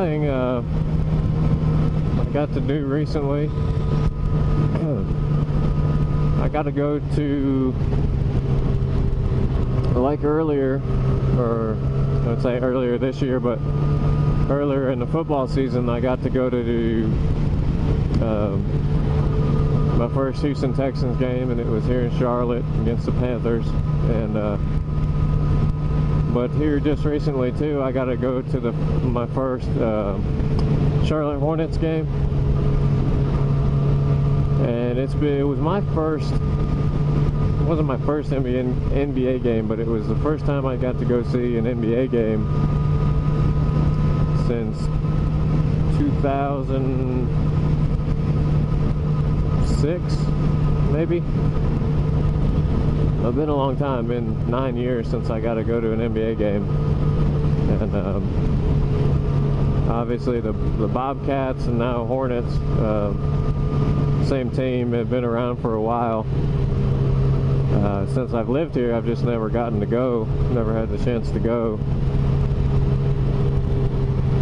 thing I got to do recently, I got to go to, like earlier, or I would say earlier this year, but earlier in the football season, I got to go to my first Houston Texans game, and it was here in Charlotte against the Panthers. And but here just recently too, I got to go to my first Charlotte Hornets game, and it was my first. It wasn't my first NBA game, but it was the first time I got to go see an NBA game since 2006, maybe. It's been a long time, been 9 years since I got to go to an NBA game. And obviously the Bobcats and now Hornets, same team, have been around for a while. Since I've lived here, I've just never gotten to go, never had the chance to go.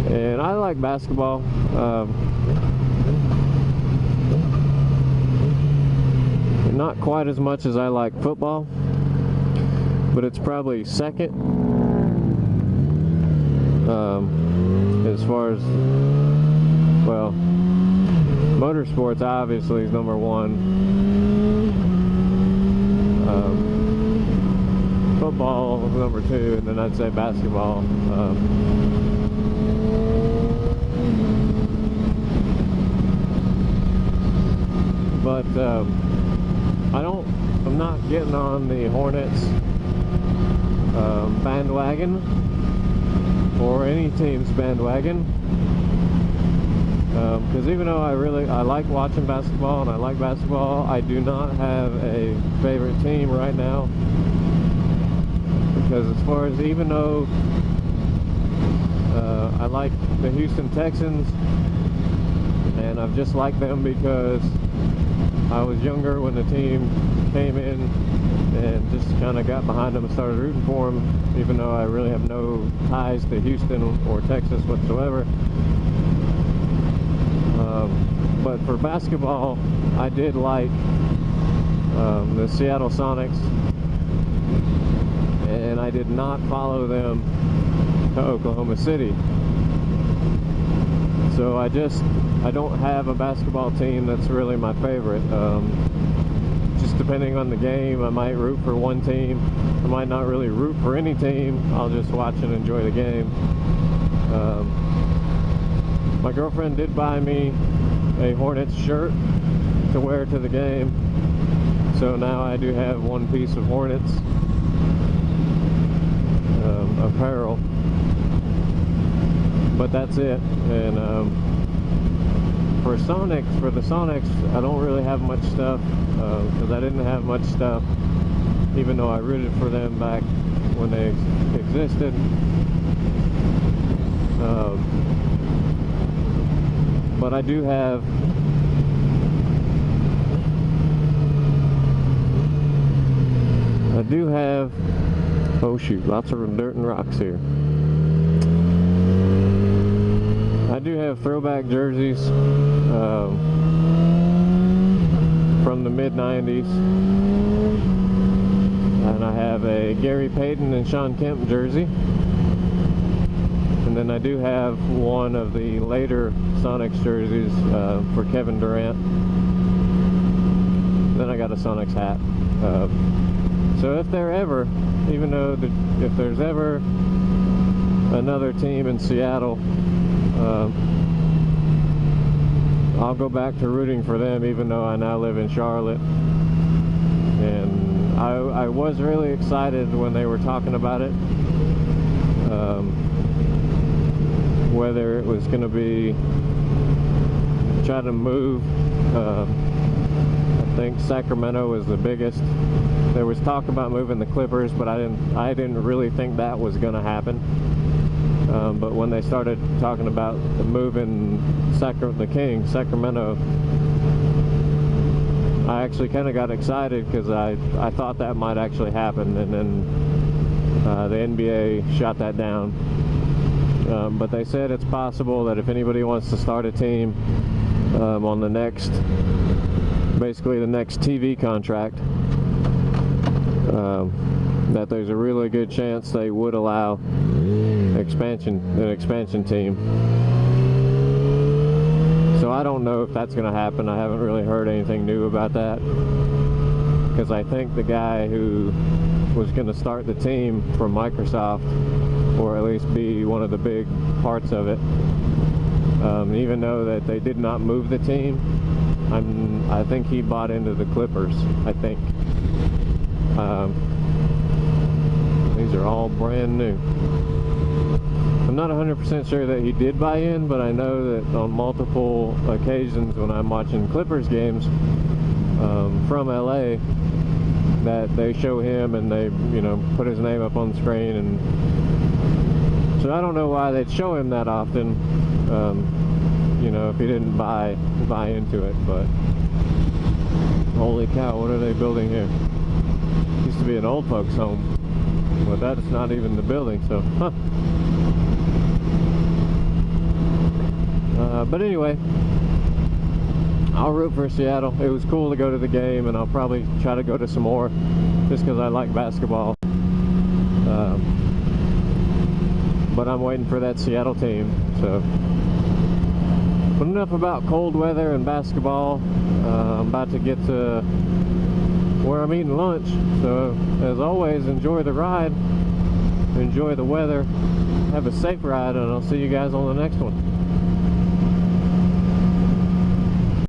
And I like basketball. Not quite as much as I like football, but it's probably second as far as, well, motorsports obviously is number one. Football is number two, and then I'd say basketball. But I'm not getting on the Hornets bandwagon or any team's bandwagon, because even though I like watching basketball and I like basketball, I do not have a favorite team right now. Because as far as, even though I like the Houston Texans, and I've just liked them because I was younger when the team came in, and just kind of got behind them and started rooting for them, even though I really have no ties to Houston or Texas whatsoever. But for basketball, I did like the Seattle Sonics, and I did not follow them to Oklahoma City. So I don't have a basketball team that's really my favorite. Just depending on the game, I might root for one team. I might not really root for any team. I'll just watch and enjoy the game. My girlfriend did buy me a Hornets shirt to wear to the game. So now I do have one piece of Hornets apparel. But that's it. And for the Sonics, I don't really have much stuff, because I didn't have much stuff, even though I rooted for them back when they existed. But I do have oh shoot, lots of dirt and rocks here. I do have throwback jerseys from the mid-90s, and I have a Gary Payton and Shawn Kemp jersey, and then I do have one of the later Sonics jerseys for Kevin Durant. Then I got a Sonics hat. So if there's ever another team in Seattle, I'll go back to rooting for them, even though I now live in Charlotte. And I was really excited when they were talking about it, whether it was going to be try to move. I think Sacramento was the biggest. There was talk about moving the Clippers, but I didn't really think that was going to happen. But when they started talking about moving the Kings, Sacramento, I actually kind of got excited, because I thought that might actually happen, and then the NBA shot that down. but they said it's possible that if anybody wants to start a team on the next, basically the next TV contract, that there's a really good chance they would allow an expansion team. So I don't know if that's going to happen. I haven't really heard anything new about that, because I think the guy who was going to start the team from Microsoft, or at least be one of the big parts of it, even though that they did not move the team, I think he bought into the Clippers, I think. These are all brand new. I'm not 100% sure that he did buy in, but I know that on multiple occasions when I'm watching Clippers games from LA, that they show him and they, you know, put his name up on the screen, and so I don't know why they'd show him that often, you know, if he didn't buy into it. But holy cow, what are they building here? Used to be an old folks home, but that's not even the building, so huh. But anyway, I'll root for Seattle. It was cool to go to the game, and I'll probably try to go to some more just because I like basketball. But I'm waiting for that Seattle team. So, but enough about cold weather and basketball. I'm about to get to where I'm eating lunch. So, as always, enjoy the ride, enjoy the weather, have a safe ride, and I'll see you guys on the next one.